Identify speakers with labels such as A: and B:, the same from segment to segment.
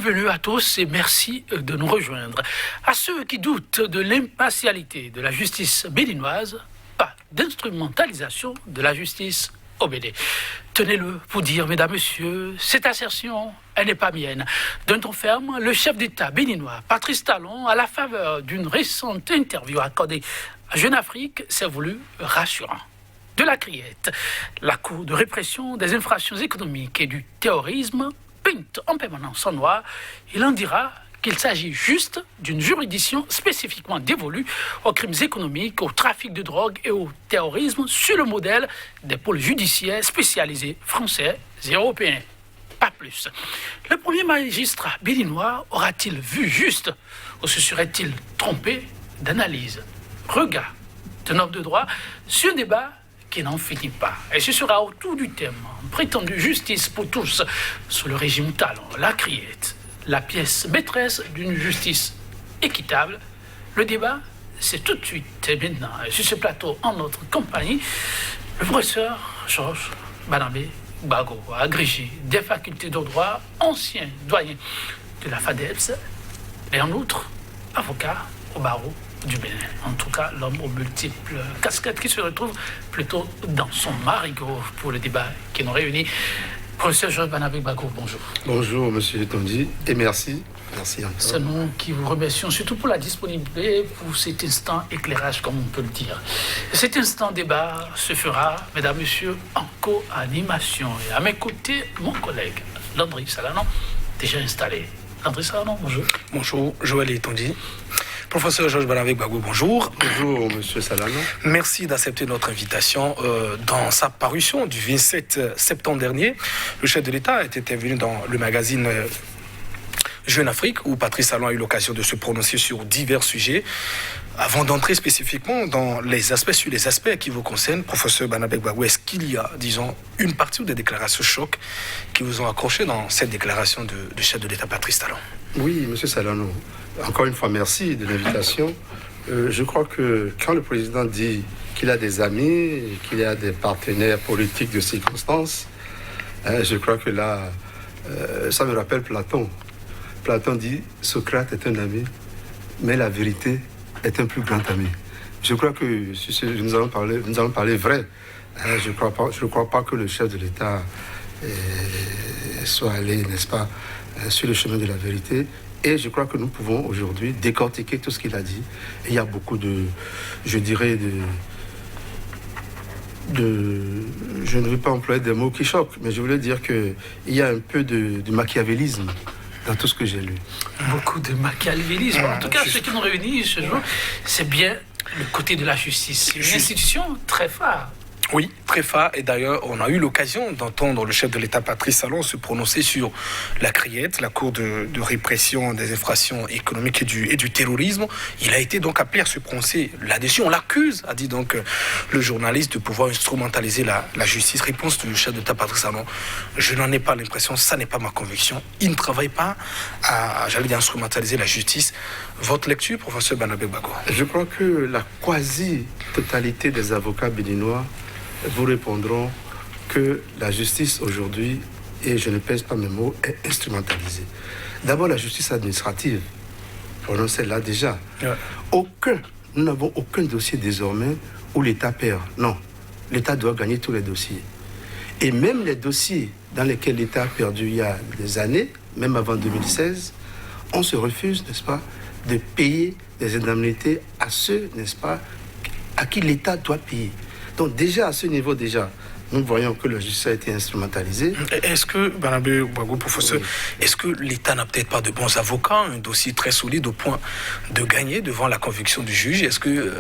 A: Bienvenue à tous et merci de nous rejoindre. À ceux qui doutent de l'impartialité de la justice béninoise, pas d'instrumentalisation de la justice au Bénin. Tenez-le pour dire, mesdames, messieurs, cette assertion, elle n'est pas mienne. D'un ton ferme, le chef d'État béninois, Patrice Talon, à la faveur d'une récente interview accordée à Jeune Afrique, s'est voulu rassurant. De la criette, la Cour de répression des infractions économiques et du terrorisme, peinte en permanence en noir, il en dira qu'il s'agit juste d'une juridiction spécifiquement dévolue aux crimes économiques, au trafic de drogue et au terrorisme sur le modèle des pôles judiciaires spécialisés français et européens. Pas plus. Le premier magistrat béninois aura-t-il vu juste ou se serait-il trompé d'analyse? Regard d'un homme de droit sur un débat qui n'en finit pas. Et ce sera autour du thème prétendue justice pour tous sous le régime Talon, la criette, la pièce maîtresse d'une justice équitable. Le débat, c'est tout de suite et maintenant. Et sur ce plateau, en notre compagnie, le professeur Georges Banabé Gbagbo, agrégé des facultés de droit, ancien doyen de la FADEPS, et en outre, avocat au barreau du Bénin. En tout cas, l'homme aux multiples casquettes qui se retrouve plutôt dans son marigot pour le débat qui nous réunit. Professeur Georges Banabé Gbagbo, bonjour.
B: Bonjour, monsieur Tondi, et merci. Merci encore.
A: C'est nous qui vous remercions, surtout pour la disponibilité, pour cet instant éclairage, comme on peut le dire. Cet instant débat se fera, mesdames, messieurs, en co-animation. Et à mes côtés, mon collègue, Landry Salanon, déjà installé. Landry Salanon, bonjour.
C: Bonjour, Joël et Tondi. Professeur Georges Banabé Gbagbo, bonjour.
B: Bonjour, monsieur Salanon.
C: Merci d'accepter notre invitation. Dans sa parution du 27 septembre dernier, le chef de l'État est intervenu dans le magazine Jeune Afrique, où Patrice Talon a eu l'occasion de se prononcer sur divers sujets. Avant d'entrer spécifiquement sur les aspects qui vous concernent, professeur Banabé Gbagbo, est-ce qu'il y a, disons, une partie ou des déclarations choc qui vous ont accroché dans cette déclaration du chef de l'État Patrice Talon?
B: Oui, monsieur Salanon. Encore une fois, merci de l'invitation. Je crois que quand le président dit qu'il a des amis, qu'il a des partenaires politiques de circonstance, je crois que là, ça me rappelle Platon. Platon dit « Socrate est un ami, mais la vérité est un plus grand ami ». Je crois que nous allons parler vrai. Je ne crois pas que le chef de l'État soit allé, n'est-ce pas, sur le chemin de la vérité. Et je crois que nous pouvons aujourd'hui décortiquer tout ce qu'il a dit. Et il y a beaucoup je ne veux pas employer des mots qui choquent, mais je voulais dire qu'il y a un peu de machiavélisme dans tout ce que j'ai lu.
A: Beaucoup de machiavélisme. En tout cas, ce qui nous réunit ce jour, c'est bien le côté de la justice. C'est une institution très phare.
C: Oui, très phare. Et d'ailleurs, on a eu l'occasion d'entendre le chef de l'État, Patrice Talon, se prononcer sur la criette, la Cour de répression des infractions économiques et du terrorisme. Il a été donc appelé à se prononcer là-dessus. On l'accuse, a dit donc le journaliste, de pouvoir instrumentaliser la justice. Réponse du chef de l'État, Patrice Talon: je n'en ai pas l'impression, ça n'est pas ma conviction. Il ne travaille pas à instrumentaliser la justice. Votre lecture, professeur Banabé Gbagbo?
B: Je crois que la quasi-totalité des avocats béninois vous répondront que la justice aujourd'hui, et je ne pèse pas mes mots, est instrumentalisée. D'abord, la justice administrative, prenons celle-là déjà. Ouais. Nous n'avons aucun dossier désormais où l'État perd. Non, l'État doit gagner tous les dossiers. Et même les dossiers dans lesquels l'État a perdu il y a des années, même avant 2016, on se refuse, n'est-ce pas, de payer des indemnités à ceux, n'est-ce pas, à qui l'État doit payer. Donc déjà, à ce niveau, nous voyons que la justice a été instrumentalisée.
C: Est-ce que, Banabé Gbagbo, professeur, oui, est-ce que l'État n'a peut-être pas de bons avocats, un dossier très solide au point de gagner devant la conviction du juge? Est-ce que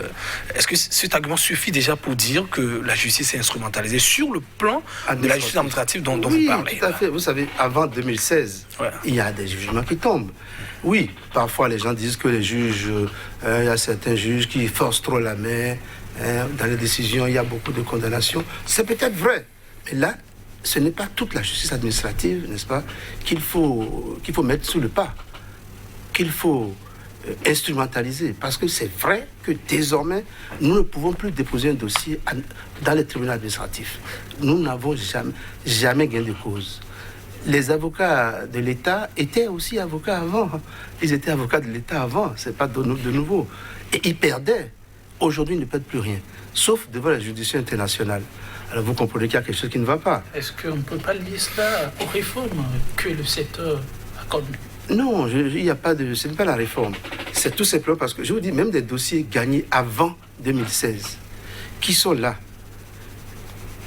C: cet argument suffit déjà pour dire que la justice est instrumentalisée sur le plan de la justice administrative dont vous parlez?
B: Oui, tout à fait. Vous savez, avant 2016, il y a des jugements qui tombent. Oui, parfois les gens disent que les juges, il y a certains juges qui forcent trop la main. Dans les décisions, il y a beaucoup de condamnations. C'est peut-être vrai. Mais là, ce n'est pas toute la justice administrative, n'est-ce pas, qu'il faut mettre sous le pas, qu'il faut instrumentaliser. Parce que c'est vrai que désormais, nous ne pouvons plus déposer un dossier dans les tribunaux administratifs. Nous n'avons jamais gain de cause. les avocats de l'État étaient aussi avocats avant. Ils étaient avocats de l'État avant, c'est pas de nouveau. Et ils perdaient. Aujourd'hui, ils ne perdent plus rien, sauf devant la juridiction internationale. Alors vous comprenez qu'il y a quelque chose qui ne va pas.
A: Est-ce qu'on ne peut pas lier cela aux réformes que le secteur a connues?
B: Non, il n'y a pas de... Ce n'est pas la réforme. C'est tout simplement parce que, je vous dis, même des dossiers gagnés avant 2016, qui sont là,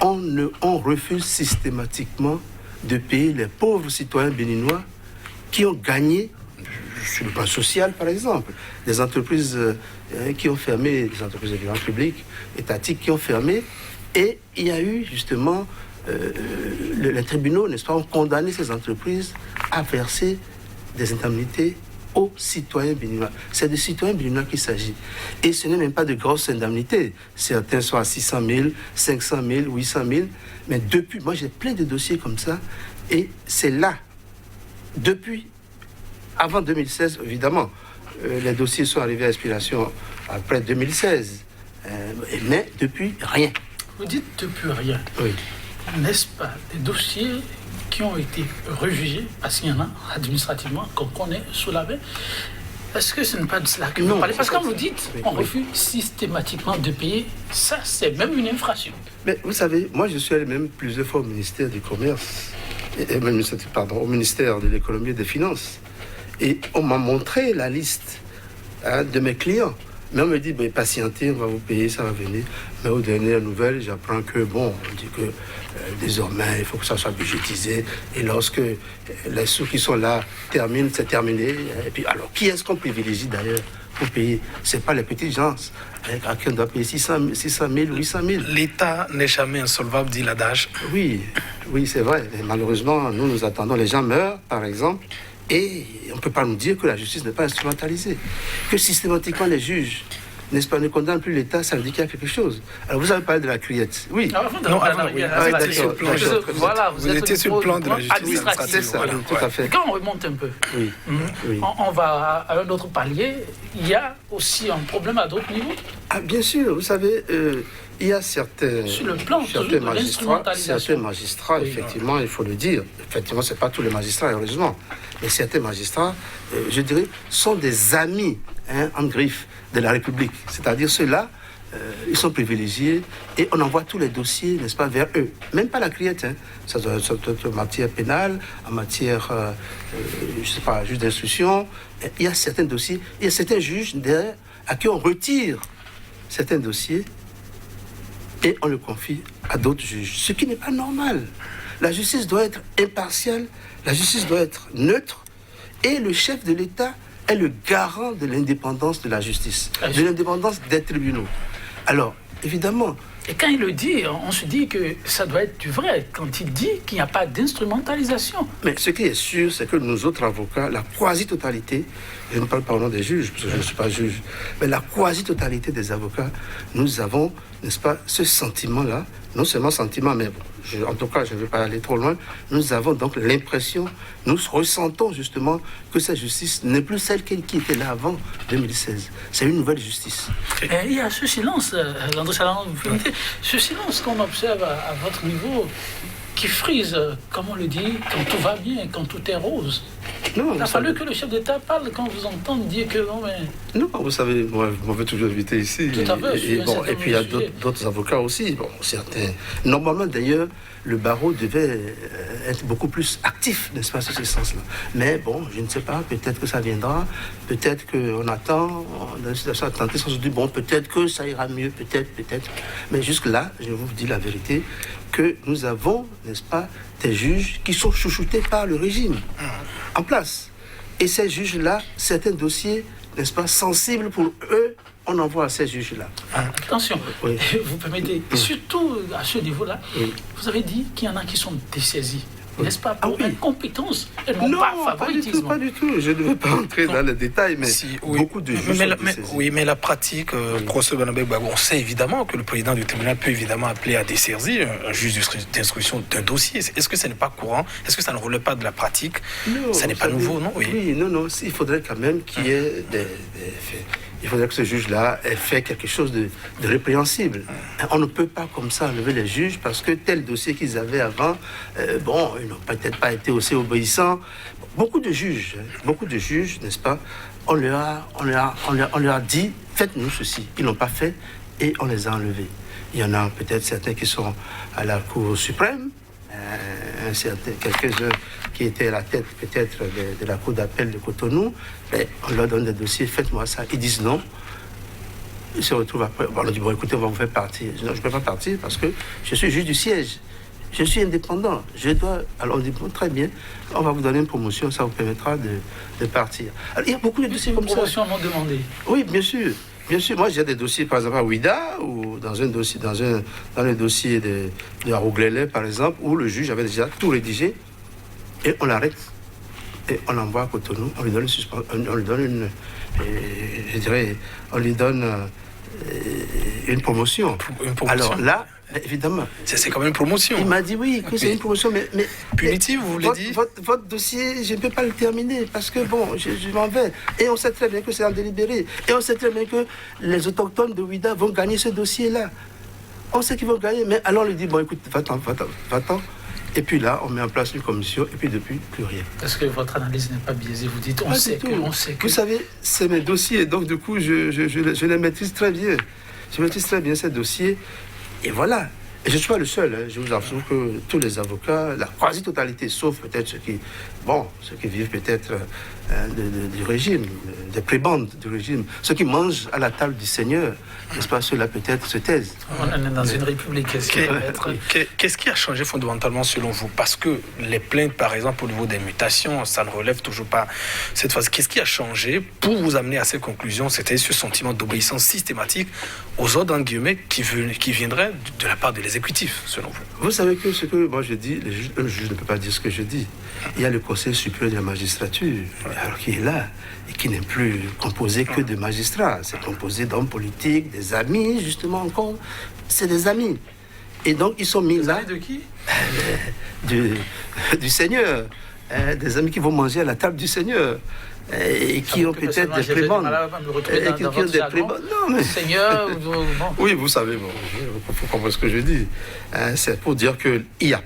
B: on refuse systématiquement de payer les pauvres citoyens béninois qui ont gagné, sur le plan social par exemple, des entreprises qui ont fermé, des entreprises de finances publiques, étatiques qui ont fermé, et il y a eu justement, les tribunaux, n'est-ce pas, ont condamné ces entreprises à verser des indemnités aux citoyens béninois. C'est des citoyens béninois qu'il s'agit. Et ce n'est même pas de grosses indemnités. Certains sont à 600 000, 500 000, 800 000. Mais depuis, moi j'ai plein de dossiers comme ça. Et c'est là, depuis, avant 2016, évidemment, les dossiers sont arrivés à expiration après 2016. Mais depuis, rien.
A: Vous dites depuis rien.
B: Oui.
A: N'est-ce pas des dossiers qui ont été rejugés, parce qu'il y en a administrativement, qu'on connaît sous la main? Est-ce que ce n'est pas de cela que vous parlez? Parce que quand vous dites on refuse systématiquement de payer, ça c'est même une infraction.
B: Mais vous savez, moi je suis allé même plusieurs fois au ministère du Commerce, au ministère de l'Économie et des Finances. Et on m'a montré la liste de mes clients. Mais on me dit, patientez, on va vous payer, ça va venir. Mais aux dernières nouvelles, j'apprends que, on dit que désormais, il faut que ça soit budgétisé. Et lorsque les sous qui sont là terminent, c'est terminé. Et puis, alors, qui est-ce qu'on privilégie d'ailleurs pour payer? Ce n'est pas les petites gens à qui on doit payer 600 000, 800 000.
C: L'État n'est jamais insolvable, dit l'adage.
B: Oui, c'est vrai. Mais malheureusement, nous attendons. Les gens meurent, par exemple. Et on ne peut pas nous dire que la justice n'est pas instrumentalisée. Que systématiquement les juges, n'est-ce pas, ne condamnent plus l'État, ça veut dire qu'il y a quelque chose. Alors vous avez parlé de la criette. Oui.
C: Vous étiez sur le plan de la justice.
B: C'est ça, tout à fait.
A: Quand on remonte un peu, on va à un autre palier, il y a aussi un problème à d'autres niveaux.
B: Ah, bien sûr, vous savez, il y a certains magistrats, effectivement, il faut le dire. Effectivement, ce n'est pas tous les magistrats, heureusement. Mais certains magistrats, je dirais, sont des amis, en griffe, de la République. C'est-à-dire ceux-là, ils sont privilégiés et on envoie tous les dossiers, n'est-ce pas, vers eux. Même pas la criette, ça doit être en matière pénale, en matière, je sais pas, juge d'instruction. Il y a certains dossiers, il y a certains juges derrière à qui on retire certains dossiers et on le confie à d'autres juges, ce qui n'est pas normal. La justice doit être impartiale, la justice doit être neutre, et le chef de l'État est le garant de l'indépendance de la justice, de l'indépendance des tribunaux. Alors, évidemment...
A: Et quand il le dit, on se dit que ça doit être du vrai, quand il dit qu'il n'y a pas d'instrumentalisation.
B: Mais ce qui est sûr, c'est que nous autres avocats, la quasi-totalité, je ne parle pas au nom des juges, parce que je ne suis pas juge, mais la quasi-totalité des avocats, nous avons, n'est-ce pas, ce sentiment-là, non seulement sentiment, mais en tout cas, je ne veux pas aller trop loin, nous avons donc l'impression, nous ressentons justement que cette justice n'est plus celle qui était là avant 2016. C'est une nouvelle justice.
A: Il y a ce silence, ce silence qu'on observe à votre niveau, qui frise, comme on le dit, quand tout va bien, quand tout est rose.
B: Non,
A: il a fallu que le chef d'État parle quand vous entendez dire que non, mais...
B: Non, vous savez, moi, je m'en vais toujours inviter ici.
A: Tout à fait.
B: Et puis, il y a d'autres avocats aussi. Bon, certains... Normalement, d'ailleurs, le barreau devait être beaucoup plus actif, n'est-ce pas, sur ce sens-là. Mais bon, je ne sais pas, peut-être que ça viendra, peut-être qu'on attend, dans une situation attendue, on se dit, bon, peut-être que ça ira mieux, peut-être. Mais jusque-là, je vous dis la vérité, que nous avons, n'est-ce pas, des juges qui sont chouchoutés par le régime en place. Et ces juges-là, certains dossiers, n'est-ce pas, sensibles pour eux, on envoie à ces juges-là.
A: Attention, vous permettez, surtout à ce niveau-là, vous avez dit qu'il y en a qui sont dessaisis. N'est-ce pas, pour incompétence et non pas favoritisme.
B: Pas du tout. Je ne veux pas entrer dans les détails, mais beaucoup de juges
C: mais la pratique, professeur Barnabé Gbagbo, on sait évidemment que le président du tribunal peut évidemment appeler à dessaisir un juge d'instruction d'un dossier. Est-ce que ce n'est pas courant? Est-ce que ça ne relève pas de la pratique?
B: Non,
C: ça n'est pas nouveau, non?
B: Oui, non. Il faudrait quand même qu'il y ait il faudrait que ce juge-là ait fait quelque chose de répréhensible. On ne peut pas comme ça enlever les juges parce que tel dossier qu'ils avaient avant, ils n'ont peut-être pas été aussi obéissants. Beaucoup de juges, n'est-ce pas, on leur a dit, faites-nous ceci. Ils n'ont pas fait et on les a enlevés. Il y en a peut-être certains qui sont à la Cour suprême, quelques-uns qui étaient à la tête peut-être de la Cour d'appel de Cotonou, mais on leur donne des dossiers, faites-moi ça. Ils disent non. Ils se retrouvent après. On leur dit, bon, écoutez, on va vous faire partir. Non, je ne peux pas partir parce que je suis juge du siège. Je suis indépendant. Alors on dit, bon, très bien, on va vous donner une promotion, ça vous permettra de partir. Alors, il y a beaucoup de dossiers comme ça.
A: Une promotion m'ont demandé.
B: Oui, bien sûr. Bien sûr, moi j'ai des dossiers, par exemple à Ouida, ou dans le dossier de Arouglélé, par exemple, où le juge avait déjà tout rédigé, et on l'arrête, et on l'envoie à Cotonou, on lui donne une promotion. Alors là, évidemment.
C: C'est quand même une promotion.
B: Il m'a dit oui, que c'est une promotion, mais
C: punitive, vous voulez dire?
B: Votre dossier, je ne peux pas le terminer parce que bon, je m'en vais. Et on sait très bien que c'est en délibéré. Et on sait très bien que les autochtones de Ouida vont gagner ce dossier-là. On sait qu'ils vont gagner, mais alors on lui dit bon, écoute, va-t'en. Et puis là, on met en place une commission, et puis depuis, plus rien.
A: Est-ce que votre analyse n'est pas biaisée? Vous dites, on sait que...
B: Vous savez, c'est mes dossiers, donc du coup, je les maîtrise très bien. Je maîtrise très bien ces dossiers. Et voilà. Et je ne suis pas le seul. Hein. Je vous assure que tous les avocats, la quasi-totalité, sauf peut-être ceux qui vivent peut-être du régime, des prébendes du régime, ceux qui mangent à la table du Seigneur, n'est-ce pas, ceux-là peut-être se taisent.
A: On est dans une république.
C: Qu'est-ce qui a changé fondamentalement selon vous? Parce que les plaintes, par exemple, au niveau des mutations, ça ne relève toujours pas cette phase. Qu'est-ce qui a changé pour vous amener à cette conclusion? C'était ce sentiment d'obéissance systématique aux ordres, en guillemets, qui viendraient de la part de l'exécutif, selon vous?
B: Vous savez que ce que moi je dis, le juge ne peut pas dire ce que je dis. Il y a le Conseil supérieur de la magistrature, alors qui est là, et qui n'est plus composé que de magistrats. C'est composé d'hommes politiques, des amis, justement, encore. C'est des amis. Et donc, ils sont mis là...
A: De qui?
B: Du Seigneur. Des amis qui vont manger à la table du Seigneur. Et qui ont peut-être des prébendes.
A: Non, mais... Seigneur, bon.
B: Oui, vous savez, bon, vous comprenez ce que je dis. C'est pour dire qu'il n'y a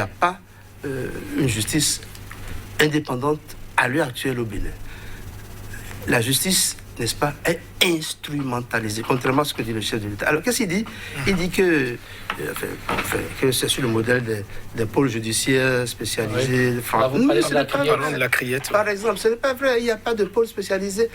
B: pas une justice indépendante à l'heure actuelle au Bénin. La justice, n'est-ce pas, est instrumentalisée, contrairement à ce que dit le chef de l'État. Alors, qu'est-ce qu'il dit? Il dit que c'est sur le modèle des pôles judiciaires spécialisés.
C: Parlons de la criette.
B: Par exemple, ce n'est pas vrai, il n'y a pas de pôle spécialisé.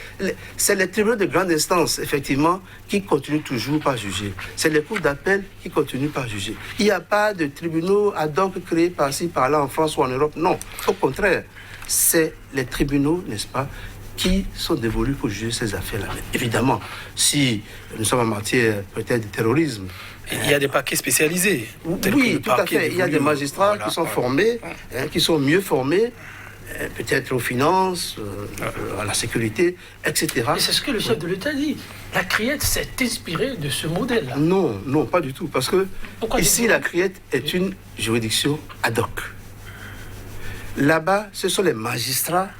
B: C'est les tribunaux de grande instance, effectivement, qui continuent toujours par juger. C'est les cours d'appel qui continuent par juger. Il n'y a pas de tribunaux ad hoc créés par-ci, par-là, en France ou en Europe. Non, au contraire, c'est les tribunaux, n'est-ce pas, qui sont dévolus pour juger ces affaires-là. Mais évidemment, si nous sommes en matière peut-être de terrorisme...
C: Il y a des parquets spécialisés.
B: Oui, tout à fait. Il y a des magistrats qui sont formés, qui sont mieux formés, peut-être aux finances, à la sécurité, etc.
A: Et c'est ce que le chef de l'État dit. La Criette s'est inspirée de ce modèle-là.
B: Non, pas du tout. Parce que ici, la Criette est une juridiction ad hoc. Là-bas, ce sont les magistrats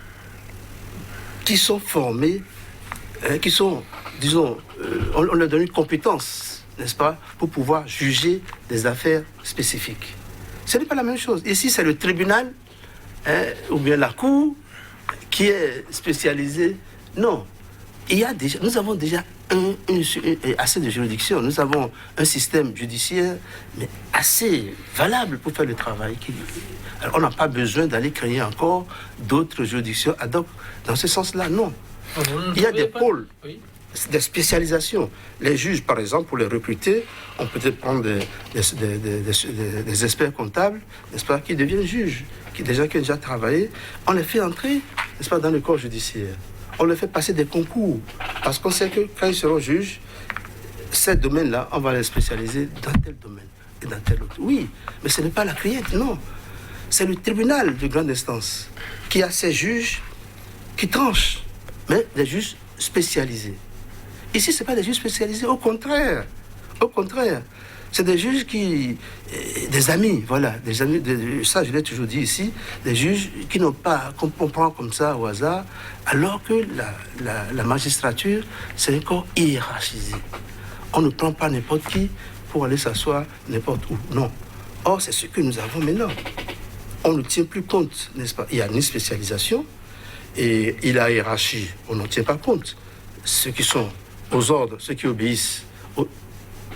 B: qui sont formés, qui sont, disons, on leur donne une compétence, n'est-ce pas, pour pouvoir juger des affaires spécifiques. Ce n'est pas la même chose. Ici, c'est le tribunal, ou bien la cour, qui est spécialisée. Non. Nous avons déjà assez de juridictions. Nous avons un système judiciaire, mais assez valable pour faire le travail. Alors, on n'a pas besoin d'aller créer encore d'autres juridictions ad hoc. Dans ce sens-là, non. Il y a des pôles, des spécialisations. Les juges, par exemple, pour les recruter, on peut peut-être prendre des experts comptables, n'est-ce pas, qui deviennent juges, qui ont déjà travaillé. On les fait entrer, n'est-ce pas, dans le corps judiciaire. On leur fait passer des concours. Parce qu'on sait que quand ils seront juges, ces domaines-là, on va les spécialiser dans tel domaine et dans tel autre. Oui, mais ce n'est pas la Criette, non. C'est le tribunal de grande instance qui a ses juges qui tranchent, mais des juges spécialisés. Ici, ce n'est pas des juges spécialisés, au contraire. C'est des juges des amis, voilà, des amis, ça je l'ai toujours dit ici, des juges qu'on prend comme ça au hasard, alors que la magistrature, c'est un corps hiérarchisé. On ne prend pas n'importe qui pour aller s'asseoir n'importe où, non. Or, c'est ce que nous avons maintenant. On ne tient plus compte, n'est-ce pas? Il y a une spécialisation et il y a hiérarchie, on n'en tient pas compte. Ceux qui sont aux ordres, ceux qui obéissent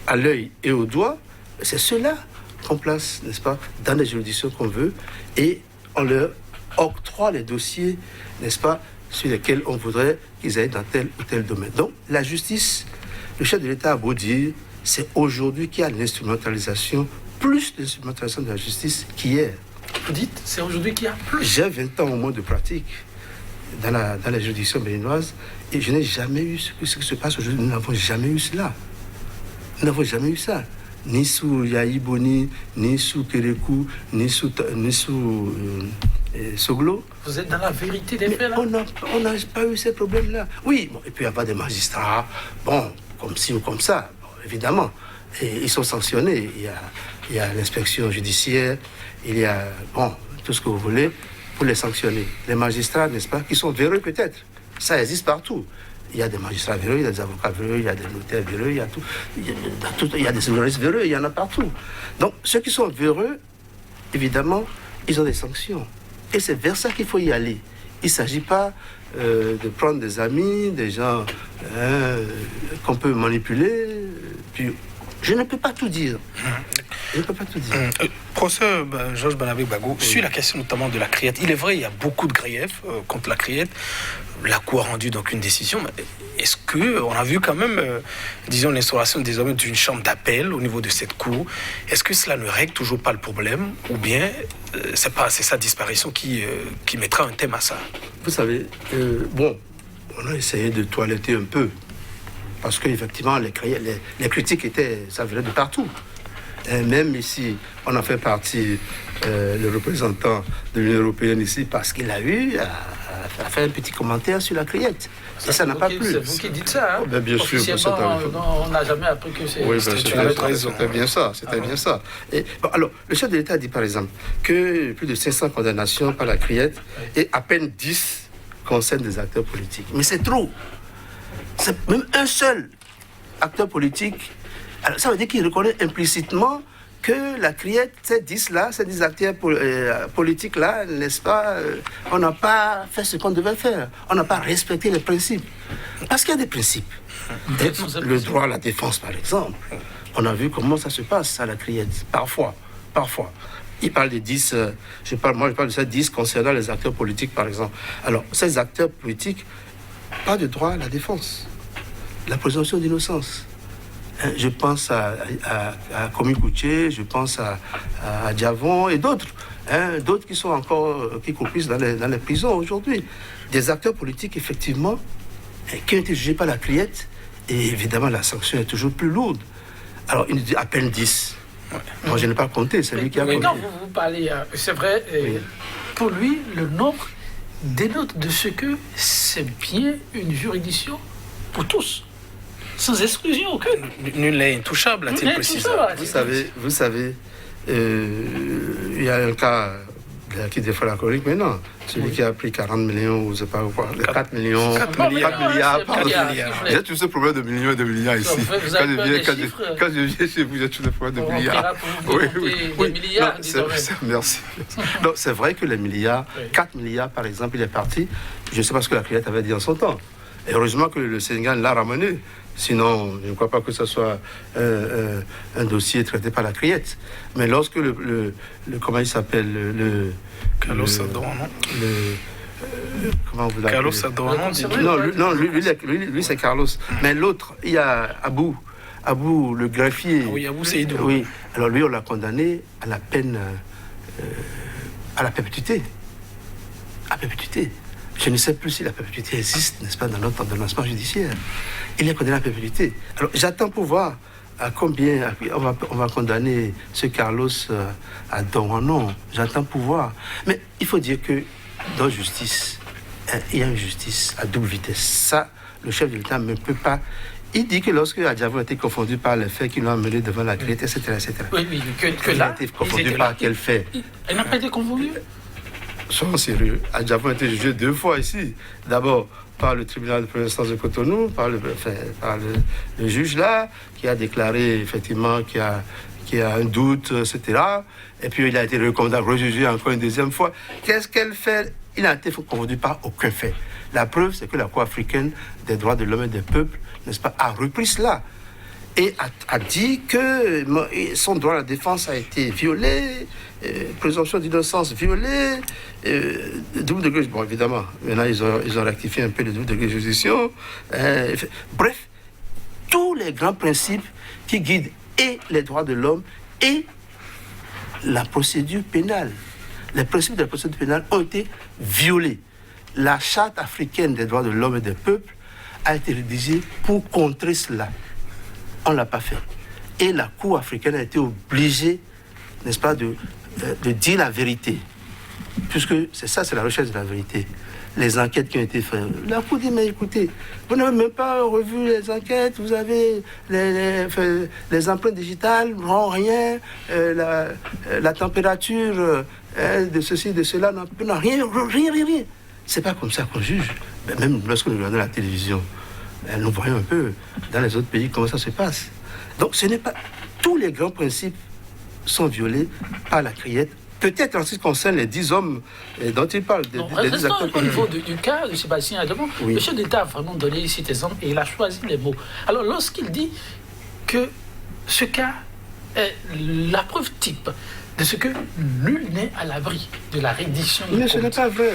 B: à l'œil et au doigt, c'est ceux-là qu'on place, n'est-ce pas, dans les juridictions qu'on veut, et on leur octroie les dossiers, n'est-ce pas, sur lesquels on voudrait qu'ils aillent dans tel ou tel domaine. Donc, la justice, le chef de l'État a beau dire, c'est aujourd'hui qu'il y a l'instrumentalisation, plus d'instrumentalisation de la justice qu'hier.
A: Vous dites, c'est aujourd'hui qu'il y a plus.
B: J'ai 20 ans au moins de pratique dans la juridiction béninoise, et je n'ai jamais eu ce qui se passe aujourd'hui. Nous n'avons jamais eu cela. Nous n'avons jamais eu ça. Ni sous Yahi Boni, ni sous Kérékou, ni sous Soglo.
A: Vous êtes dans la vérité des faits, là?
B: On n'a pas eu ces problèmes-là. Oui, bon, il peut y avoir des magistrats, bon, comme ci ou comme ça, bon, évidemment. Et ils sont sanctionnés. Il y a l'inspection judiciaire, il y a, bon, tout ce que vous voulez pour les sanctionner. Les magistrats, n'est-ce pas, qui sont véreux peut-être. Ça existe partout. Il y a des magistrats véreux, il y a des avocats véreux, il y a des notaires véreux, il y a tout. Il y a des juristes véreux, il y en a partout. Donc, ceux qui sont véreux, évidemment, ils ont des sanctions. Et c'est vers ça qu'il faut y aller. Il ne s'agit pas de prendre des amis, des gens qu'on peut manipuler. Puis, je ne peux pas tout dire. Je ne peux pas tout dire.
C: Professeur Georges Banabé Gbagbo, sur la question notamment de la criette, il est vrai, il y a beaucoup de griefs contre la criette. La Cour a rendu donc une décision. Est-ce qu'on a vu quand même, disons, l'instauration désormais d'une chambre d'appel au niveau de cette Cour? Est-ce que cela ne règle toujours pas le problème? Ou bien c'est sa disparition qui mettra un thème à ça?
B: Vous savez, bon, on a essayé de toiletter un peu. Parce qu'effectivement, les critiques ça venait de partout. Et même ici, on a fait partie, le représentant de l'Union européenne ici, parce qu'il a eu à faire un petit commentaire sur la criette. Et ça n'a pas plu.
A: C'est vous qui dites ça, hein?
B: Oh, ben bien sûr.
A: On n'a jamais appris que c'est...
B: Oui, c'était bien ça. Bien ça. Et, bon, alors, le chef de l'État dit par exemple que plus de 500 condamnations par la criette et à peine 10 concernent des acteurs politiques. Mais c'est trop. C'est même un seul acteur politique. Alors, ça veut dire qu'il reconnaît implicitement que la criette, ces 10 acteurs politiques-là, n'est-ce pas, on n'a pas fait ce qu'on devait faire. On n'a pas respecté les principes. Parce qu'il y a des principes. Le droit à la défense, par exemple. On a vu comment ça se passe à la criette. Parfois. Il parle des 10, je parle de ces 10 concernant les acteurs politiques, par exemple. Alors, ces acteurs politiques, pas de droit à la défense. La présomption d'innocence. Je pense à Komi Kouché, je pense à Diavon et d'autres. D'autres qui sont encore, qui croupissent dans les prisons aujourd'hui. Des acteurs politiques, effectivement, qui ont été jugés par la criette, et évidemment, la sanction est toujours plus lourde. Alors, il nous dit à peine 10. Ouais. Moi, je n'ai pas compté, c'est lui qui a compté.
A: Quand vous parlez, c'est vrai, pour lui, le nombre dénote de ce que c'est bien une juridiction pour tous. Sans exclusion aucune.
C: Nul n'est intouchable, a-t-il précisé.
B: Vous savez, il y a un cas qui défend la chronique maintenant. Celui qui a pris 40 millions, ou je ne sais pas quoi, 4 millions, 4 milliards. J'ai tout ce problème de millions et de milliards ici. Quand je viens chez vous, j'ai tout ce problème de milliards.
A: Oui. Milliards,
B: merci. Donc, c'est vrai que les milliards, 4 milliards par exemple, il est parti. Je ne sais pas ce que la criette avait dit en son temps. Et heureusement que le Sénégal l'a ramené. Sinon, je ne crois pas que ce soit un dossier traité par la criette. Mais lorsque comment il s'appelle
C: Carlos Adorno.
B: Comment vous l'appelez?
C: Carlos Adorno.
B: Non, lui c'est Carlos. Mais l'autre, il y a Abou, le greffier.
C: Oui, Abou Seydou.
B: Oui. Alors lui, on l'a condamné à la peine, à la perpétuité. À perpétuité. Je ne sais plus si la perpétuité existe, n'est-ce pas, dans notre ordonnancement judiciaire. Il est condamné à la perpétuité. Alors, j'attends pour voir à combien on va condamner ce Carlos à don ou non. J'attends pour voir. Mais il faut dire que dans justice, il y a une justice à double vitesse. Ça, le chef de l'État ne peut pas Il dit que lorsque Adjavo a été confondu par les faits qui l'ont amené devant la Criette, etc., etc.
A: Oui, mais que
B: Il
A: là,
B: a été confondu par quel fait?
A: Elle n'a pas été confondue.
B: Soyons sérieux. Adjavo a été jugé 2 fois ici. D'abord par le tribunal de première instance de Cotonou, par le juge là, qui a déclaré effectivement qu'il y a un doute, etc. Et puis il a été rejugé encore une 2e fois. Qu'est-ce qu'elle fait? Il n'a été confondu par aucun fait. La preuve, c'est que la Cour africaine des droits de l'homme et des peuples, n'est-ce pas, a repris cela et a dit que son droit à la défense a été violé, présomption d'innocence violée, double degré, bon évidemment, maintenant ils ont rectifié un peu le double degré de juridiction. Bref, tous les grands principes qui guident et les droits de l'homme et la procédure pénale. Les principes de la procédure pénale ont été violés. La Charte africaine des droits de l'homme et des peuples a été rédigée pour contrer cela. On ne l'a pas fait. Et la Cour africaine a été obligée, n'est-ce pas, de dire la vérité. Puisque c'est la recherche de la vérité. Les enquêtes qui ont été faites. La Cour dit, mais écoutez, vous n'avez même pas revu les enquêtes, vous avez les empreintes digitales, non, rien, la température de ceci, de cela, non, rien. C'est pas comme ça qu'on juge. Mais même lorsque nous regardons la télévision, nous voyons un peu dans les autres pays comment ça se passe. Donc ce n'est pas... Tous les grands principes sont violés par la Criette. Peut-être en ce qui concerne les 10 hommes dont il parle.
A: Au niveau du cas de Sébastien Adjavo, le chef d'État a vraiment donné ici des exemples et il a choisi les mots. Alors lorsqu'il dit que ce cas est la preuve type de ce que nul n'est à l'abri de la reddition de
B: Mais
A: compte.
B: ce n'est pas vrai.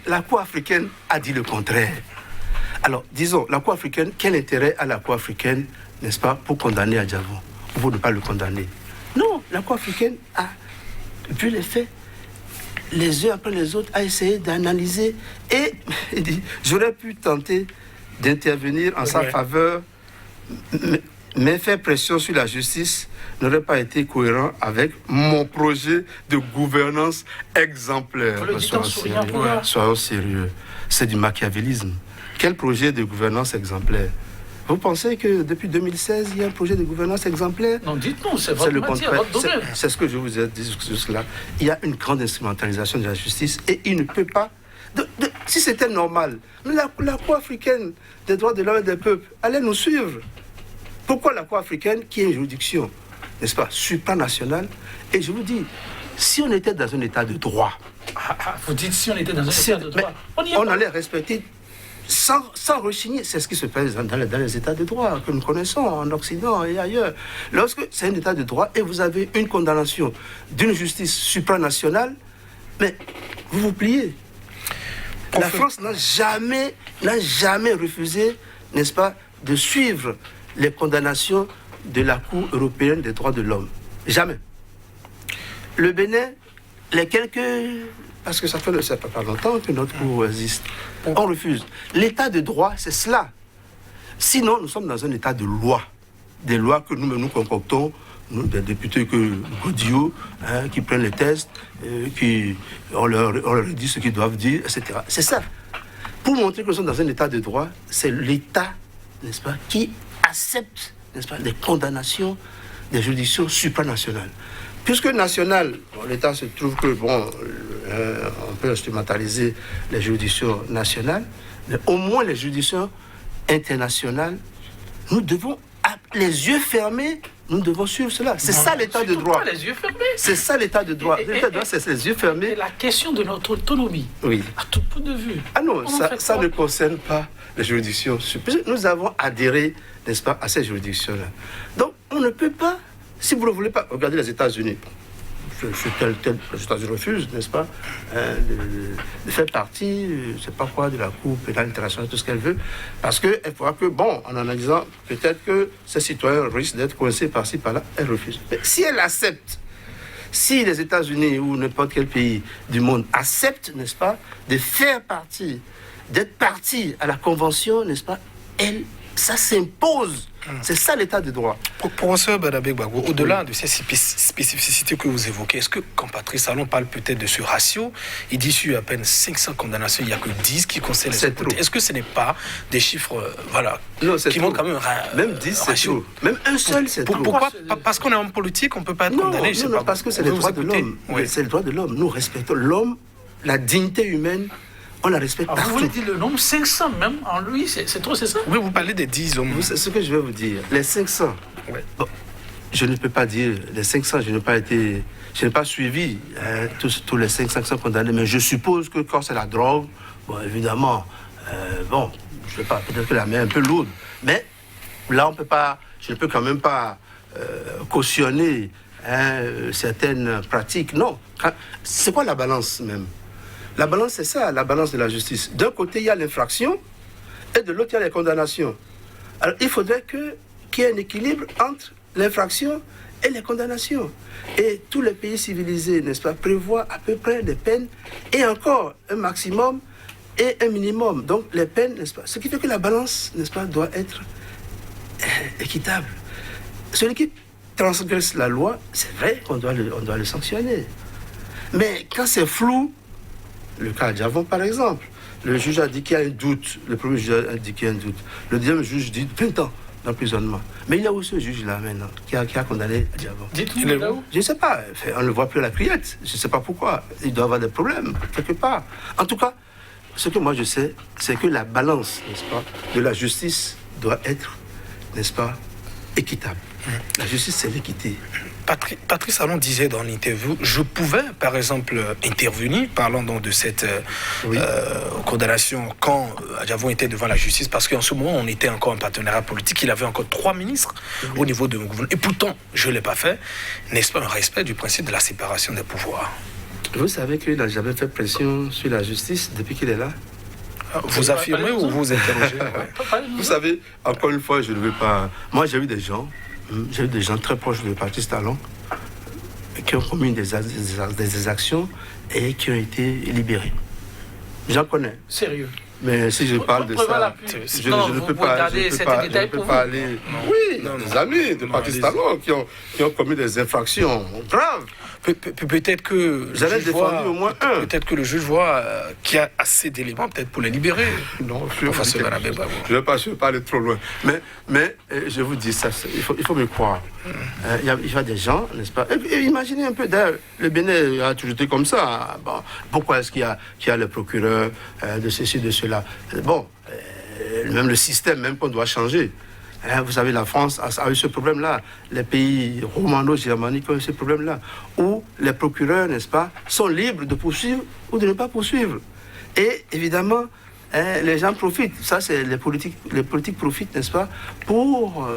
B: La Cour africaine a dit le contraire. Alors, disons, la Cour africaine, quel intérêt a la Cour africaine, n'est-ce pas, pour condamner Adjavo, ou pour ne pas le condamner? Non, la Cour africaine a vu les faits, les uns après les autres, a essayé d'analyser et il dit, j'aurais pu tenter d'intervenir en sa faveur, mais faire pression sur la justice n'aurait pas été cohérent avec mon projet de gouvernance exemplaire. Soyons sérieux. C'est du machiavélisme. Quel projet de gouvernance exemplaire? Vous pensez que depuis 2016, il y a un projet de gouvernance exemplaire?
A: Non, dites-nous, c'est votre matière, votre domaine.
B: C'est ce que je vous ai dit sur cela. Il y a une grande instrumentalisation de la justice et il ne peut pas... si c'était normal, la Cour africaine des droits de l'homme et des peuples allait nous suivre. Pourquoi la Cour africaine, qui est une juridiction, n'est-ce pas, supranationale? Et je vous dis, si on était dans un état de droit...
A: vous dites si on était dans un état de droit,
B: on allait respecter sans rechigner. C'est ce qui se passe dans les états de droit que nous connaissons en Occident et ailleurs. Lorsque c'est un état de droit et vous avez une condamnation d'une justice supranationale, mais vous vous pliez. La France n'a jamais refusé, n'est-ce pas, de suivre les condamnations de la Cour européenne des droits de l'homme. Jamais. Le Bénin, les quelques... Parce que ça fait pas longtemps que notre Cour existe. On refuse. L'état de droit, c'est cela. Sinon, nous sommes dans un état de loi. Des lois que nous concoctons, nous, des députés que Godillot, qui prennent les tests, on leur dit ce qu'ils doivent dire, etc. C'est ça. Pour montrer que nous sommes dans un état de droit, c'est l'État, n'est-ce pas, qui accepte, n'est-ce pas, les condamnations des juridictions supranationales. Puisque national, l'État se trouve que, on peut instrumentaliser les juridictions nationales, mais au moins les juridictions internationales, nous devons, les yeux fermés, nous devons suivre cela. C'est ça l'état de droit.
A: Les yeux fermés.
B: C'est ça l'état de droit. L'état de droit, c'est les yeux fermés.
A: Et la question de notre autonomie,
B: oui,
A: à tout point de vue.
B: Ah non, ça ne concerne pas les juridictions. Nous avons adhéré, n'est-ce pas, à ces juridictions-là. Donc, on ne peut pas, si vous ne voulez pas, regardez les États-Unis. Les États-Unis refusent, n'est-ce pas, de faire partie, je ne sais pas quoi, de la Cour pénale internationale, tout ce qu'elle veut, parce qu'elle voit que, en analysant, peut-être que ces citoyens risquent d'être coincés par-ci, par-là, elle refuse. Mais si elle accepte, si les États-Unis ou n'importe quel pays du monde acceptent, n'est-ce pas, de faire partie, d'être partie à la Convention, n'est-ce pas, elle Ça s'impose. C'est ça l'état de droit.
C: Professeur Badabé Gbagbo, au-delà de ces spécificités que vous évoquez, est-ce que quand Patrice Talon parle peut-être de ce ratio, il dit sur à peine 500 condamnations, il n'y a que 10 qui concernent les imputés. Est-ce que ce n'est pas des chiffres
B: non,
C: qui montrent quand même
B: même 10, c'est trop. Même un seul, c'est trop.
C: Pourquoi? Parce qu'on est en politique, on ne peut pas être condamné.
B: Non, parce que c'est les droits de l'homme. C'est le droit de l'homme. Nous respectons l'homme, la dignité humaine. On la respecte partout.
A: Vous voulez dire le nombre 500 même en lui, c'est trop, c'est ça?
C: Oui, vous parlez des 10 hommes.
B: C'est ce que je vais vous dire. Les 500.
C: Ouais.
B: Bon, je ne peux pas dire les 500, je n'ai pas suivi tous les 500 condamnés, mais je suppose que quand c'est la drogue, bon, évidemment, je ne sais pas, peut-être que la main est un peu lourde, mais là, je ne peux quand même pas cautionner certaines pratiques. Non. C'est quoi la balance même? La balance, c'est ça, la balance de la justice. D'un côté, il y a l'infraction, et de l'autre, il y a les condamnations. Alors, il faudrait qu'il y ait un équilibre entre l'infraction et les condamnations. Et tous les pays civilisés, n'est-ce pas, prévoient à peu près des peines, et encore un maximum et un minimum. Donc, les peines, n'est-ce pas, ce qui fait que la balance, n'est-ce pas, doit être équitable. Celui qui transgresse la loi, c'est vrai qu'on doit le sanctionner. Mais quand c'est flou, le cas d'Avon, par exemple, le juge a dit qu'il y a un doute. Le premier juge a dit qu'il y a un doute. Le deuxième juge dit 20 ans d'emprisonnement. Mais il y a aussi ce juge-là maintenant qui a condamné Diavon.
A: Dites-nous.
B: Je ne sais pas. On ne le voit plus à la criette. Je ne sais pas pourquoi. Il doit avoir des problèmes quelque part. En tout cas, ce que moi je sais, c'est que la balance, n'est-ce pas, de la justice doit être, n'est-ce pas, équitable. La justice, c'est l'équité.
C: Patrice Talon disait dans l'interview, je pouvais par exemple intervenir, parlant donc de cette condamnation quand Adjavon était devant la justice, parce qu'en ce moment on était encore en partenariat politique, il avait encore 3 ministres au niveau de mon gouvernement, et pourtant je ne l'ai pas fait. N'est-ce pas un respect du principe de la séparation des pouvoirs?
B: Vous savez qu'il n'a jamais fait pression sur la justice depuis qu'il est là?
C: Vous affirmez ou vous interrogez?
B: Vous savez, encore une fois, je ne veux pas... Moi, j'ai eu des gens très proches de Patrice Talon qui ont commis des actions et qui ont été libérés. J'en connais.
A: Sérieux?
B: Mais si je parle de ça, je ne peux pas aller... Oui, des amis de Patrice Talon qui ont commis des infractions graves.
C: Peut-être que
B: j'avais défendu au moins un.
C: Peut-être que le juge voit qu'il y a assez d'éléments peut-être pour les libérer.
B: Non, je ne vais pas aller trop loin. Mais je vous dis ça, il faut me croire. Il y a des gens, n'est-ce pas? Et imaginez un peu, d'ailleurs, le Bénin a toujours été comme ça. Bon, pourquoi est-ce qu'il y a le procureur de ceci, de cela? Bon, même le système, même qu'on doit changer. Vous savez, la France a eu ce problème-là. Les pays romano-germaniques ont eu ce problème-là. Où les procureurs, n'est-ce pas, sont libres de poursuivre ou de ne pas poursuivre. Et évidemment, les gens profitent. Ça, c'est les politiques profitent, n'est-ce pas, pour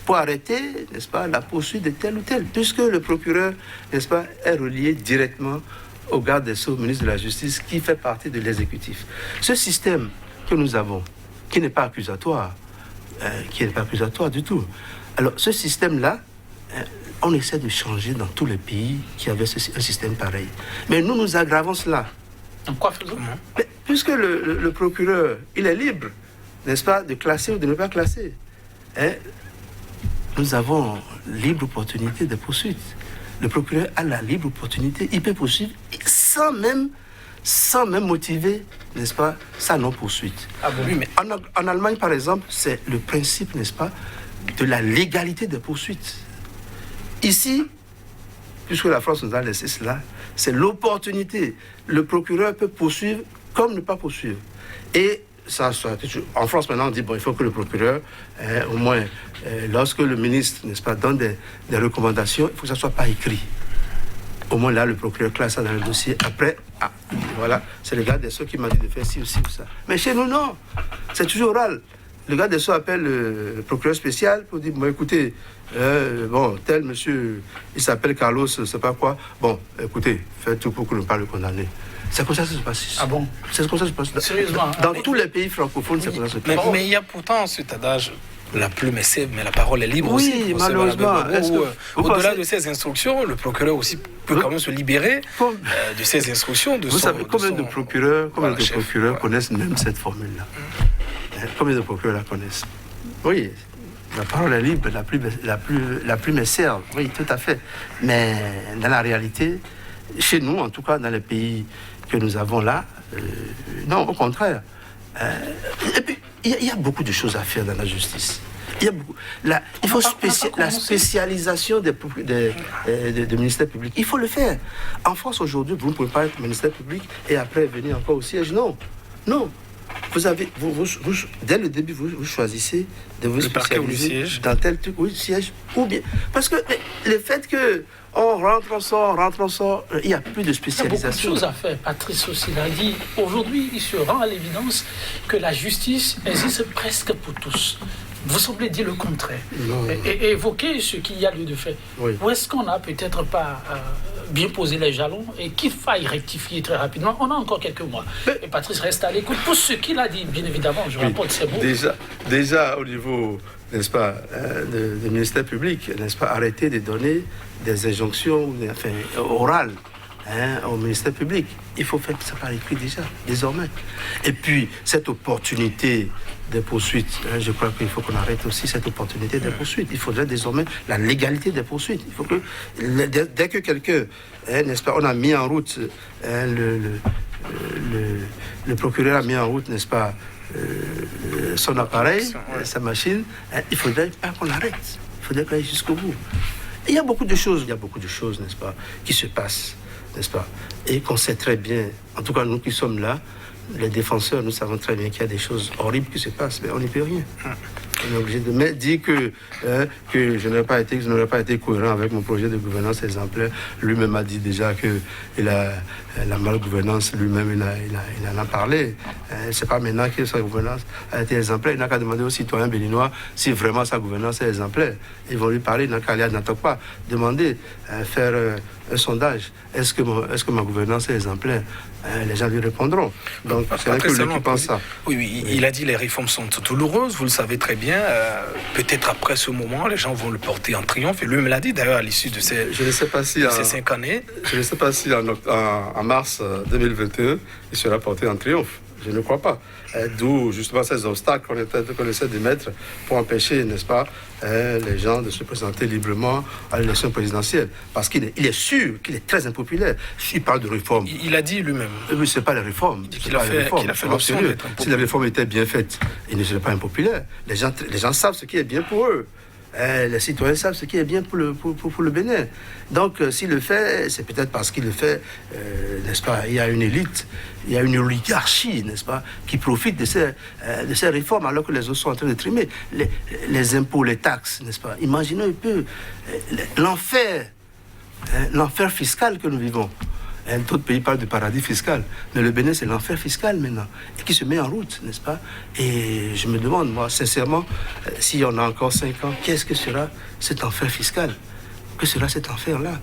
B: arrêter, n'est-ce pas, la poursuite de tel ou tel. Puisque le procureur, n'est-ce pas, est relié directement au garde des Sceaux, au ministre de la Justice, qui fait partie de l'exécutif. Ce système que nous avons, qui n'est pas accusatoire, du tout. Alors, ce système-là, on essaie de changer dans tous les pays qui avaient un système pareil. Mais nous aggravons cela.
A: Quoi faisons-nous?
B: Puisque le procureur, il est libre, n'est-ce pas, de classer ou de ne pas classer. Nous avons libre opportunité de poursuite. Le procureur a la libre opportunité, il peut poursuivre sans même motiver, n'est-ce pas, sa non-poursuite.
A: Ah bon?
B: Oui, mais en Allemagne, par exemple, c'est le principe, n'est-ce pas, de la légalité des poursuites. Ici, puisque la France nous a laissé cela, c'est l'opportunité. Le procureur peut poursuivre comme ne pas poursuivre. Et ça, en France, maintenant, on dit, bon, il faut que le procureur, au moins, lorsque le ministre, n'est-ce pas, donne des recommandations, il faut que ça ne soit pas écrit. Au moins là, le procureur classe ça dans le dossier. Après, voilà, c'est le garde des Sceaux qui m'a dit de faire ci ou ci ou ça. Mais chez nous, non. C'est toujours oral. Le garde des Sceaux appelle le procureur spécial pour dire, bon, écoutez, tel monsieur, il s'appelle Carlos, je ne sais pas quoi. Bon, écoutez, faites tout pour que nous ne pas le condamner. C'est comme ça que ça se passe.
A: Ah bon?
B: C'est comme ça que ça se passe.
A: Sérieusement?
B: Dans tous les pays francophones, c'est comme ça que ça se passe.
C: Mais il y a pourtant cet adage... La plume est sève, mais la parole est libre aussi.
B: Oui, malheureusement.
C: Au-delà de ces instructions, le procureur aussi peut quand même se libérer de ces instructions.
B: Vous savez combien de procureurs connaissent même cette formule-là? Combien de procureurs la connaissent? Oui, la parole est libre, la plume est serve. Oui, tout à fait. Mais dans la réalité, chez nous, en tout cas, dans les pays que nous avons là, non, au contraire. Et puis, il y a beaucoup de choses à faire dans la justice. Il y a beaucoup. Il faut la spécialisation des ministères publics. Il faut le faire. En France, aujourd'hui, vous ne pouvez pas être ministère public et après venir encore au siège. Non. Non. Dès le début, vous choisissez de vous spécialiser dans tel truc, oui, siège, ou bien. Parce que le fait que on rentre, on sort, il n'y a plus de spécialisation.
A: Il y a beaucoup de choses à faire. Patrice aussi l'a dit. Aujourd'hui, il se rend à l'évidence que la justice existe presque pour tous. Vous semblez dire le contraire. Et évoquer ce qu'il y a lieu de faire. Oui. Où est-ce qu'on n'a peut-être pas bien posé les jalons et qu'il faille rectifier très rapidement? On a encore quelques mois. Et Patrice reste à l'écoute pour ce qu'il a dit, bien évidemment. Je rapporte ces mots.
B: Déjà, au niveau, n'est-ce pas, du ministère public, n'est-ce pas, arrêter de donner des injonctions orales au ministère public. Il faut faire ça par écrit déjà, désormais. Et puis, cette opportunité des poursuites, je crois qu'il faut qu'on arrête aussi cette opportunité des poursuites. Il faudrait désormais la légalité des poursuites. Il faut que, dès que quelqu'un, n'est-ce pas, on a mis en route, le procureur a mis en route, n'est-ce pas, son appareil, sa machine, il faudrait pas qu'on arrête. Il faudrait qu'on aille jusqu'au bout. Et il y a beaucoup de choses, n'est-ce pas, qui se passent, n'est-ce pas, et qu'on sait très bien, en tout cas nous qui sommes là, les défenseurs, nous savons très bien qu'il y a des choses horribles qui se passent, mais on n'y peut rien. On est obligé de dire que je n'aurais pas été cohérent avec mon projet de gouvernance exemplaire. Lui-même a dit déjà que la malgouvernance, lui-même, il en a parlé. C'est pas maintenant que sa gouvernance a été exemplaire. Il n'a qu'à demander aux citoyens béninois si vraiment sa gouvernance est exemplaire. Ils vont lui parler, il n'a qu'à aller à Natokpa, demander, faire un sondage. Est-ce que ma gouvernance est exemplaire? Les gens lui répondront. Donc, c'est là que lui qui pense ça.
C: Oui, il a dit les réformes sont douloureuses, vous le savez très bien. Peut-être après ce moment, les gens vont le porter en triomphe. Et lui me l'a dit d'ailleurs à l'issue de ces 5 années.
B: Je ne sais pas si en mars 2021, il sera porté en triomphe. Je ne crois pas. D'où justement ces obstacles qu'on essaie de mettre pour empêcher, n'est-ce pas, les gens de se présenter librement à l'élection présidentielle. Parce qu'il est sûr qu'il est très impopulaire. Il parle de réforme.
C: Il a dit lui-même.
B: Oui, ce n'est pas les réformes.
C: Qu'il a fait l'option d'être impopulaire.
B: Si la réforme était bien faite, il ne serait pas impopulaire. Les gens savent ce qui est bien pour eux. Les citoyens savent ce qui est bien pour le Bénin. Donc, s'il le fait, c'est peut-être parce qu'il le fait, n'est-ce pas, il y a une élite, il y a une oligarchie, n'est-ce pas, qui profite de ces réformes alors que les autres sont en train de trimer. Les impôts, les taxes, n'est-ce pas. Imaginez un peu l'enfer fiscal que nous vivons. D'autres pays parlent de paradis fiscal, mais le Bénin, c'est l'enfer fiscal maintenant, et qui se met en route, n'est-ce pas? Et je me demande, moi, sincèrement, si on a encore 5 ans, qu'est-ce que sera cet enfer fiscal? Que sera cet enfer-là?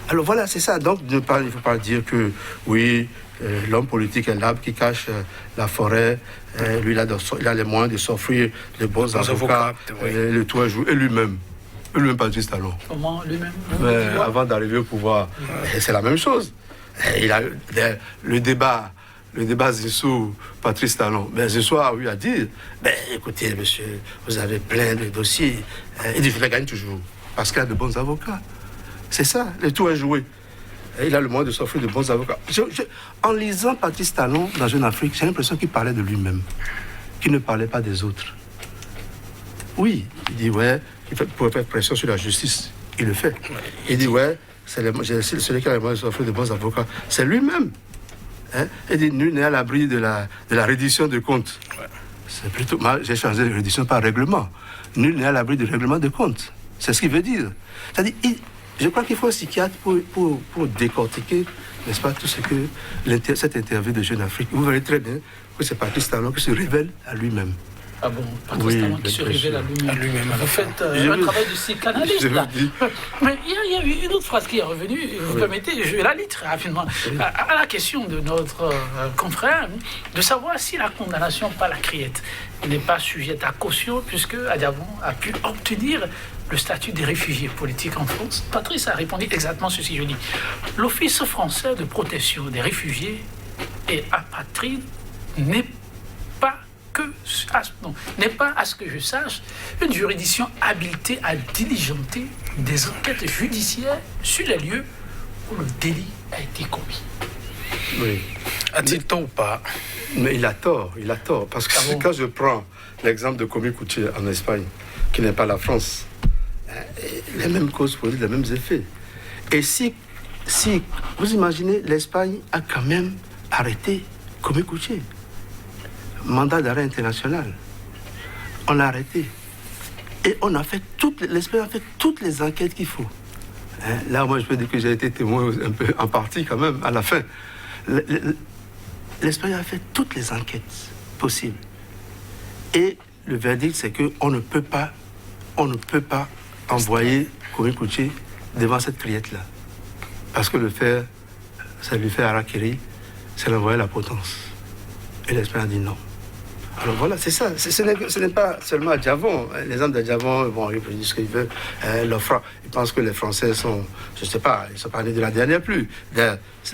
B: Alors voilà, c'est ça. Donc, il ne faut pas dire que, oui, l'homme politique est l'arbre qui cache la forêt, lui, il a les moyens de s'offrir de bons avocats, le tout à jouer, et lui-même. Lui-même, Patrice Talon.
A: Comment lui-même?
B: Avant d'arriver au pouvoir, c'est la même chose. Il a le débat Zissou, Patrice Talon. Zissou a eu à dire, écoutez, monsieur, vous avez plein de dossiers. Il dit, je les gagne toujours, parce qu'il a de bons avocats. C'est ça, le tout est joué. Il a le moyen de s'offrir de bons avocats. En lisant Patrice Talon dans Jeune Afrique, j'ai l'impression qu'il parlait de lui-même, qu'il ne parlait pas des autres. Oui, il dit, il pourrait faire pression sur la justice. Il le fait. Il dit, c'est celui qui a le moyen de s'offrir de bons avocats. C'est lui-même. Il dit, nul n'est à l'abri de la reddition de comptes. C'est plutôt, j'ai changé de reddition par règlement. Nul n'est à l'abri du règlement de comptes. C'est ce qu'il veut dire. C'est-à-dire, je crois qu'il faut un psychiatre pour décortiquer, n'est-ce pas, tout ce que cette interview de Jeune Afrique. Vous verrez très bien que c'est Patrice Talon qui se révèle à lui-même.
A: Ah bon, Patrice Talon qui se révèle à lui-même. Vous faites un travail de psychanalyste là. Mais il y a eu une autre phrase qui est revenue, vous permettez, je la lis très rapidement, à la question de notre confrère, de savoir si la condamnation par la criette n'est pas sujette à caution, puisque Adiabon a pu obtenir le statut des réfugiés politiques en France. Patrice a répondu exactement ceci, je dis. L'Office français de protection des réfugiés et apatrides n'est pas n'est pas, à ce que je sache, une juridiction habilitée à diligenter des enquêtes judiciaires sur les lieux où le délit a été commis.
B: Oui.
C: A-t-il tort ou pas?
B: Mais il a tort. Parce que quand je prends l'exemple de Comí Cuché en Espagne, qui n'est pas la France, les mêmes causes produisent les mêmes effets. Et si vous imaginez, l'Espagne a quand même arrêté Comí Cuché. Mandat d'arrêt international. On l'a arrêté. Et l'Espagne a fait toutes les enquêtes qu'il faut. Là, moi, je peux dire que j'ai été témoin un peu en partie quand même, à la fin. L'Espagne a fait toutes les enquêtes possibles. Et le verdict, c'est qu'on ne peut pas envoyer Comí Cuché devant cette criette-là. Parce que ça lui fait harakiri, c'est l'envoyer à la potence. Et l'Espagne a dit non. Alors voilà, c'est ça. Ce n'est pas seulement à Djavon. Les hommes de Djavon, bon, ils disent ce qu'ils veulent. Ils pensent que les Français sont, je ne sais pas, ils ne sont pas nés de la dernière pluie.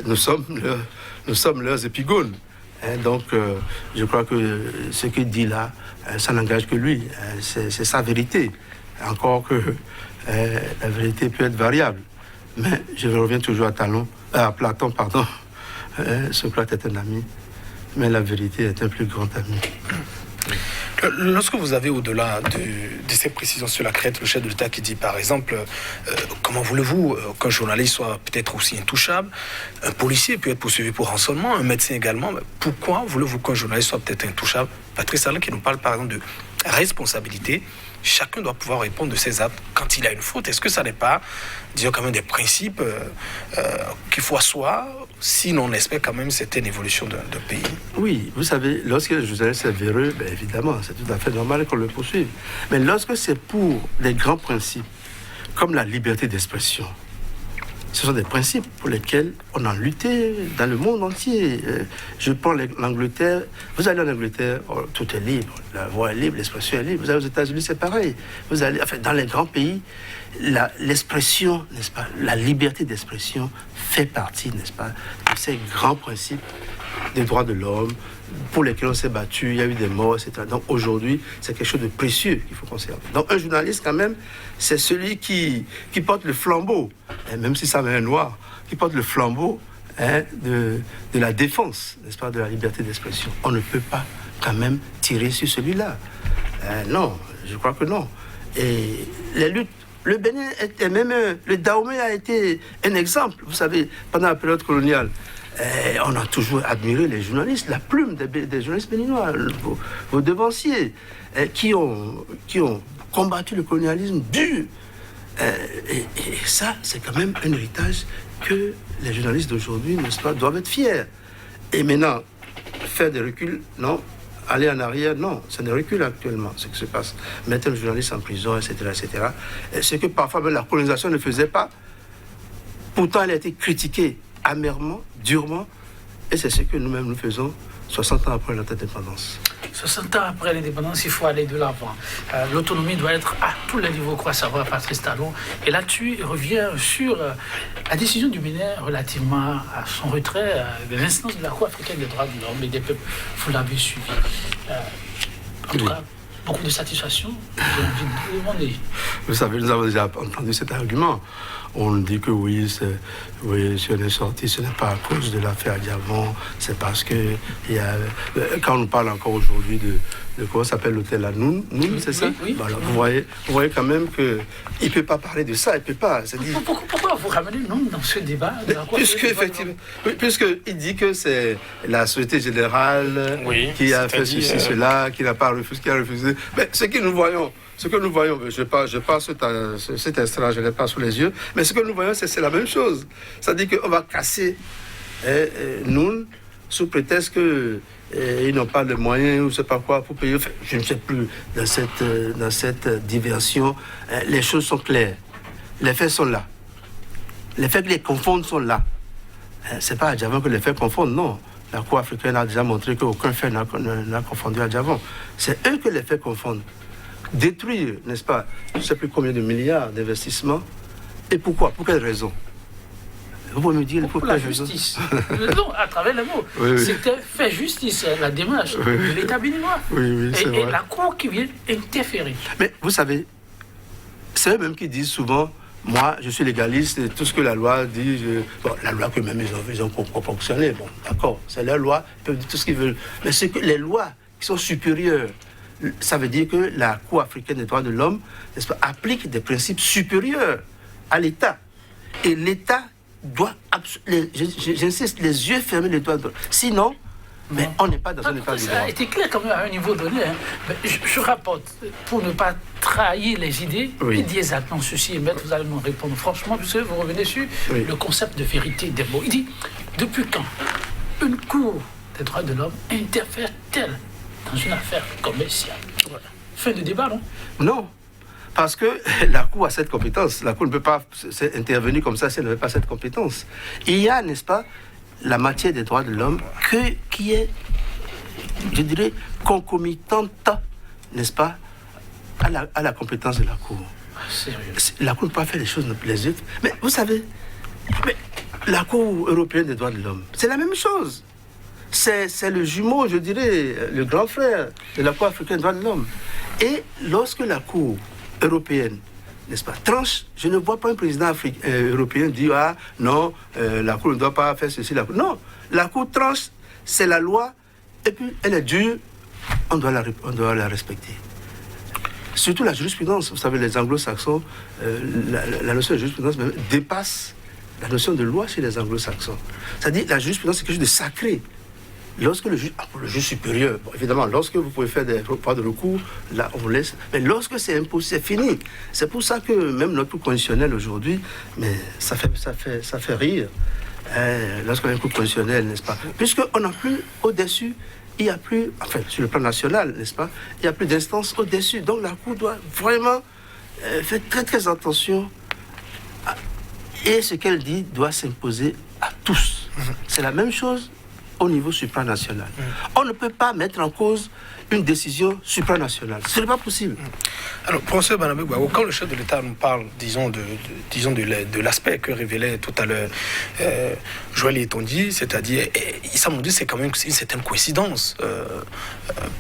B: Nous sommes leurs épigones. Donc, je crois que ce qu'il dit là, ça n'engage que lui. C'est sa vérité. Encore que la vérité peut être variable. Mais je reviens toujours à Platon, pardon. Socrate est un ami, mais la vérité est un plus grand ami.
C: Lorsque vous avez, au-delà de ces précisions sur la crête, le chef de l'État qui dit, par exemple, comment voulez-vous qu'un journaliste soit peut-être aussi intouchable, un policier peut être poursuivi pour rançonnement, un médecin également, mais pourquoi voulez-vous qu'un journaliste soit peut-être intouchable? Patrice Talon qui nous parle, par exemple, de responsabilité. Chacun doit pouvoir répondre de ses actes quand il a une faute. Est-ce que ça n'est pas, disons, quand même des principes qu'il faut asseoir, sinon on espère quand même certaine évolution d'un pays?
B: Oui, vous savez, lorsque le journaliste est véreux, bien évidemment, c'est tout à fait normal qu'on le poursuive. Mais lorsque c'est pour des grands principes, comme la liberté d'expression, ce sont des principes pour lesquels on a lutté dans le monde entier. Je prends l'Angleterre. Vous allez en Angleterre, tout est libre. La voix est libre, l'expression est libre. Vous allez aux États-Unis, c'est pareil. Dans les grands pays, l'expression, n'est-ce pas, la liberté d'expression fait partie, n'est-ce pas, de ces grands principes des droits de l'homme pour lesquels on s'est battu, il y a eu des morts, etc. Donc aujourd'hui, c'est quelque chose de précieux qu'il faut conserver. Donc un journaliste, quand même, c'est celui qui porte le flambeau, même si ça met un noir, qui porte le flambeau de la défense, n'est-ce pas, de la liberté d'expression. On ne peut pas quand même tirer sur celui-là. Non, je crois que non. Et les luttes, le Bénin, le Dahomey a été un exemple. Vous savez, pendant la période coloniale, on a toujours admiré les journalistes, la plume des journalistes béninois, vos devanciers, qui ont combattu le colonialisme dur. Et ça, c'est quand même un héritage que les journalistes d'aujourd'hui, n'est-ce pas, doivent être fiers. Et maintenant, faire des reculs, non. Aller en arrière, non. C'est des reculs actuellement, ce qui se passe. Mettre un journaliste en prison, etc., etc. Et ce que parfois même la colonisation ne faisait pas. Pourtant, elle a été critiquée amèrement, durement, et c'est ce que nous-mêmes nous faisons 60 ans après notre indépendance.
A: 60 ans après l'indépendance, il faut aller de l'avant. L'autonomie doit être à tous les niveaux, croit savoir Patrice Talon. Et là-dessus, il revient sur la décision du Bénin relativement à son retrait de l'instance de la Cour africaine des droits de l'homme et des peuples. Vous l'avez suivi. En tout cas, beaucoup de satisfaction. J'ai envie de demander.
B: Vous savez, nous avons déjà entendu cet argument. On dit que oui, si on est sorti, ce n'est pas à cause de l'affaire Djavon, c'est parce que quand on parle encore aujourd'hui de comment s'appelle l'hôtel là, Noun, c'est ça?
A: Oui.
B: Voilà, vous voyez quand même qu'il ne peut pas parler de ça, il ne peut pas.
A: Pourquoi vous ramenez Noun dans ce débat de la
B: Puisqu'il dit que c'est la Société Générale qui a fait ceci, cela, qui n'a pas refusé, qui a refusé. Mais ce que nous voyons, je passe cet extrait, je ne l'ai pas sous les yeux, mais ce que nous voyons, c'est la même chose. C'est-à-dire qu'on va casser Noun sous prétexte qu'ils n'ont pas de moyens ou je ne sais pas quoi pour payer. Enfin, je ne sais plus, dans cette diversion, les choses sont claires. Les faits sont là. Les faits que les confondent sont là. Ce n'est pas à Djavon que les faits confondent, non. La Cour africaine a déjà montré qu'aucun fait n'a confondu à Djavon. C'est eux que les faits confondent. Détruire, n'est-ce pas, je ne sais plus combien de milliards d'investissements. Et pourquoi? Pour quelle raison? Vous pouvez me dire
A: pour la justice. Non, à travers les mots.
B: Oui.
A: C'était faire justice, la démarche de l'État béninois.
B: Oui, c'est vrai.
A: Et la Cour qui vient interférer.
B: Mais vous savez, c'est eux-mêmes qui disent souvent, moi, je suis légaliste, et tout ce que la loi dit, la loi que même ils ont proportionné, bon, d'accord, c'est leur loi, ils peuvent dire tout ce qu'ils veulent. Mais c'est que les lois qui sont supérieures, ça veut dire que la Cour africaine des droits de l'homme, n'est-ce pas, applique des principes supérieurs à l'État. Et l'État doit, j'insiste, les yeux fermés, les droits de l'homme. Sinon, mais on n'est pas dans un état de droit.
A: Ça a été clair quand même à un niveau donné. Hein. Je rapporte, pour ne pas trahir les idées, il dit exactement ceci, et maître, vous allez me répondre franchement, puisque vous revenez sur le concept de vérité des mots. Il dit, depuis quand une cour des droits de l'homme interfère-t-elle dans une affaire commerciale? Fin de débat, non?
B: Non. Parce que la Cour a cette compétence. La Cour ne peut pas intervenir comme ça si elle n'avait pas cette compétence. Il y a, n'est-ce pas, la matière des droits de l'homme qui est, je dirais, concomitante, n'est-ce pas, à la compétence de la Cour.
A: Sérieux.
B: La Cour ne peut pas faire les choses les autres. Mais vous savez, la Cour européenne des droits de l'homme, c'est la même chose. C'est le jumeau, je dirais, le grand frère de la Cour africaine des droits de l'homme. Et lorsque la Cour européenne, n'est-ce pas, tranche, je ne vois pas un président européen dire « Ah, non, la Cour ne doit pas faire ceci, la Cour... » Non, la Cour tranche, c'est la loi, et puis elle est dure, on doit la respecter. Surtout la jurisprudence, vous savez, les anglo-saxons, la notion de jurisprudence même dépasse la notion de loi chez les anglo-saxons. C'est-à-dire, la jurisprudence, c'est quelque chose de sacré. Lorsque le juge supérieur, bon, évidemment, lorsque vous pouvez faire des droits de recours, là, on vous laisse. Mais lorsque c'est impossible, c'est fini. C'est pour ça que même notre cour constitutionnelle aujourd'hui, mais ça fait rire. Lorsqu'on a un cour constitutionnel, n'est-ce pas? Puisqu'on n'a plus au-dessus, il n'y a plus, enfin, sur le plan national, n'est-ce pas? Il n'y a plus d'instance au-dessus. Donc la cour doit vraiment faire très, très attention. Et ce qu'elle dit doit s'imposer à tous. C'est la même chose au niveau supranational. On ne peut pas mettre en cause une décision supranationale. Ce n'est pas possible.
C: Alors, professeur Barnabé Gbagbo, quand le chef de l'État nous parle, disons, de l'aspect que révélait tout à l'heure Joël Etondi, c'est-à-dire, ça me dit c'est quand même une certaine coïncidence.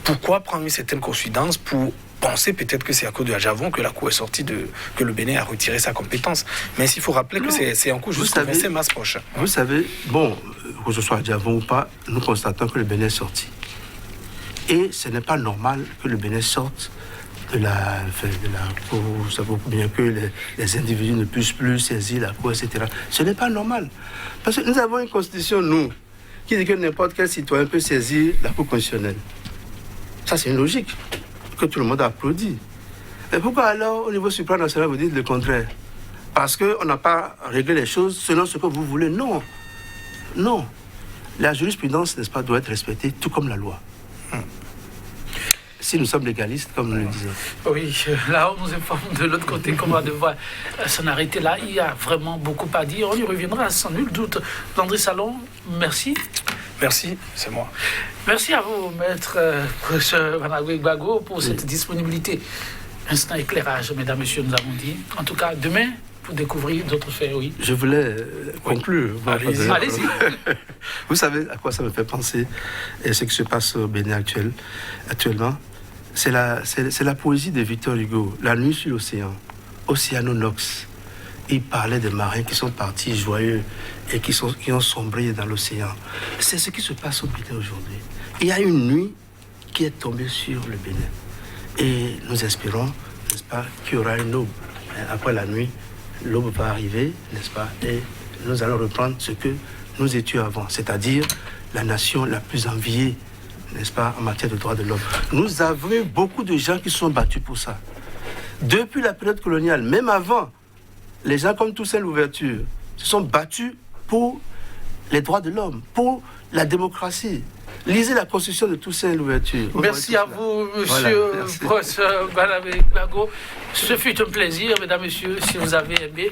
C: Pourquoi prendre une certaine coïncidence pour penser peut-être que c'est à cause de Adjavon que la Cour est sortie que le Bénin a retiré sa compétence. Mais il faut rappeler que c'est en cours jusqu'au 25 mars prochain.
B: Vous savez, bon, que ce soit Adjavon ou pas, nous constatons que le Bénin est sorti. Et ce n'est pas normal que le Bénin sorte de la Cour. Vous savez beaucoup bien que les individus ne puissent plus saisir la Cour, etc. Ce n'est pas normal. Parce que nous avons une constitution, nous, qui dit que n'importe quel citoyen peut saisir la Cour constitutionnelle. Ça, c'est une logique que tout le monde applaudit. Mais pourquoi alors, au niveau supranational, vous dites le contraire? Parce qu'on n'a pas réglé les choses selon ce que vous voulez? Non. Non. La jurisprudence, n'est-ce pas, doit être respectée, tout comme la loi. Si nous sommes légalistes, comme nous le disons.
A: Oui, là, on nous informe de l'autre côté qu'on va devoir s'en arrêter là. Il y a vraiment beaucoup à dire. On y reviendra sans nul doute. Landry Salon, merci.
C: Merci, c'est moi.
A: Merci à vous, maître professeur Barnabé Gbagbo, pour cette disponibilité. Instant éclairage, mesdames, messieurs, nous avons dit. En tout cas, demain, pour découvrir d'autres faits, oui.
B: Je voulais conclure.
A: Allez-y. Allez-y.
B: Vous savez à quoi ça me fait penser, et ce qui se passe au Bénin actuellement? C'est la poésie de Victor Hugo, La nuit sur l'océan, Océanonox. Il parlait des marins qui sont partis joyeux et qui ont sombré dans l'océan. C'est ce qui se passe au Bénin aujourd'hui. Il y a une nuit qui est tombée sur le Bénin. Et nous espérons, n'est-ce pas, qu'il y aura une aube. Après la nuit, l'aube va arriver, n'est-ce pas, et nous allons reprendre ce que nous étions avant, c'est-à-dire la nation la plus enviée, n'est-ce pas, en matière de droits de l'homme. Nous avons eu beaucoup de gens qui se sont battus pour ça. Depuis la période coloniale, même avant, les gens comme Toussaint Louverture se sont battus pour les droits de l'homme, pour la démocratie. Lisez la constitution de Toussaint Louverture.
A: Merci à vous, monsieur professeur Barnabé Gbagbo. Ce fut un plaisir, mesdames, messieurs, si vous avez aimé.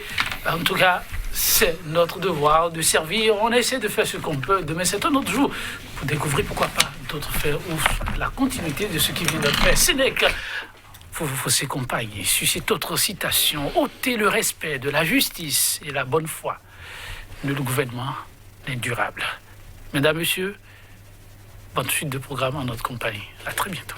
A: En tout cas, c'est notre devoir de servir. On essaie de faire ce qu'on peut. Demain, c'est un autre jour pour découvrir, pourquoi pas, d'autres faits ou la continuité de ce qui vient d'être fait. Sénèque, faut s'accompagner sur cette autre citation. Ôtez le respect de la justice et la bonne foi. nul gouvernement n'est durable. Mesdames, Messieurs, bonne suite de programme en notre compagnie. À très bientôt.